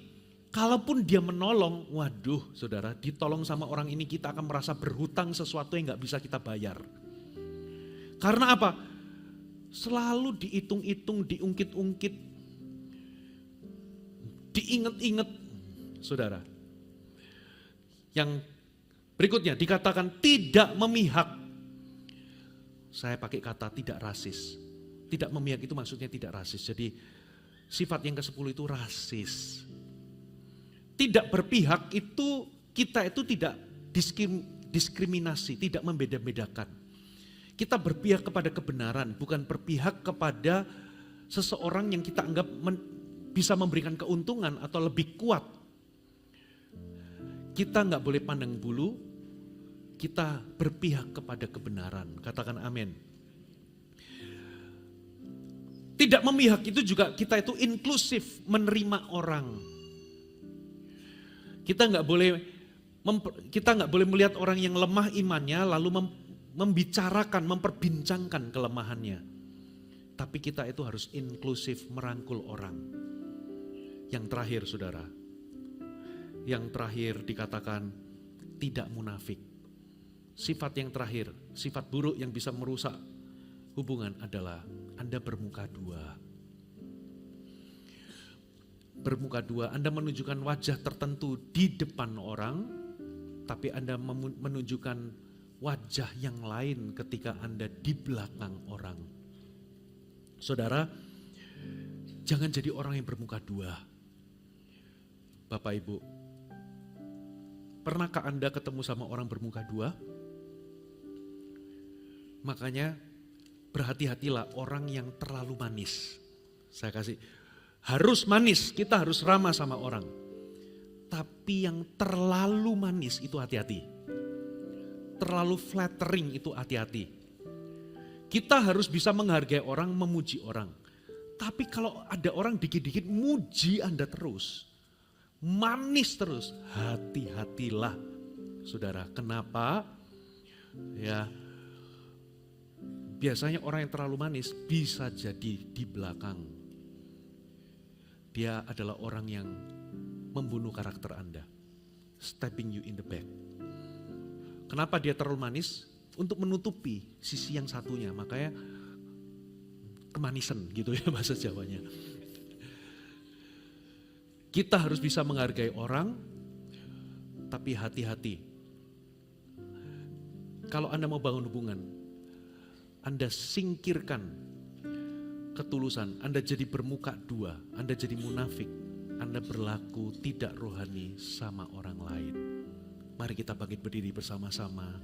Kalaupun dia menolong, waduh saudara, ditolong sama orang ini kita akan merasa berhutang sesuatu yang gak bisa kita bayar. Karena apa? Selalu dihitung-hitung, diungkit-ungkit, diinget-inget, saudara. Yang berikutnya dikatakan tidak memihak. Saya pakai kata tidak rasis. Tidak memihak itu maksudnya tidak rasis. Jadi sifat yang ke-10 itu rasis. Tidak berpihak itu kita itu tidak diskriminasi, tidak membeda-bedakan. Kita berpihak kepada kebenaran, bukan berpihak kepada seseorang yang kita anggap bisa memberikan keuntungan atau lebih kuat. Kita nggak boleh pandang bulu, kita berpihak kepada kebenaran. Katakan amin. Tidak memihak itu juga kita itu inklusif, menerima orang. Kita nggak boleh melihat orang yang lemah imannya lalu membicarakan, memperbincangkan kelemahannya. Tapi kita itu harus inklusif, merangkul orang. Yang terakhir saudara, yang terakhir dikatakan tidak munafik. Sifat yang terakhir, sifat buruk yang bisa merusak hubungan adalah Anda bermuka dua. Bermuka dua, Anda menunjukkan wajah tertentu di depan orang, tapi Anda menunjukkan wajah yang lain ketika Anda di belakang orang. Saudara, jangan jadi orang yang bermuka dua. Bapak Ibu, pernahkah Anda ketemu sama orang bermuka dua? Makanya berhati-hatilah orang yang terlalu manis. Saya kasih, harus manis, kita harus ramah sama orang. Tapi yang terlalu manis itu hati-hati. Terlalu flattering itu hati-hati. Kita harus bisa menghargai orang, memuji orang. Tapi kalau ada orang dikit-dikit muji Anda terus, manis terus, hati-hatilah. Saudara, kenapa? Ya, biasanya orang yang terlalu manis bisa jadi di belakang. Dia adalah orang yang membunuh karakter Anda. Stabbing you in the back. Kenapa dia terlalu manis? Untuk menutupi sisi yang satunya. Makanya kemanisan gitu ya bahasa Jawanya. Kita harus bisa menghargai orang, tapi hati-hati. Kalau Anda mau bangun hubungan, Anda singkirkan ketulusan, Anda jadi bermuka dua, Anda jadi munafik, Anda berlaku tidak rohani sama orang lain. Mari kita bangkit berdiri bersama-sama.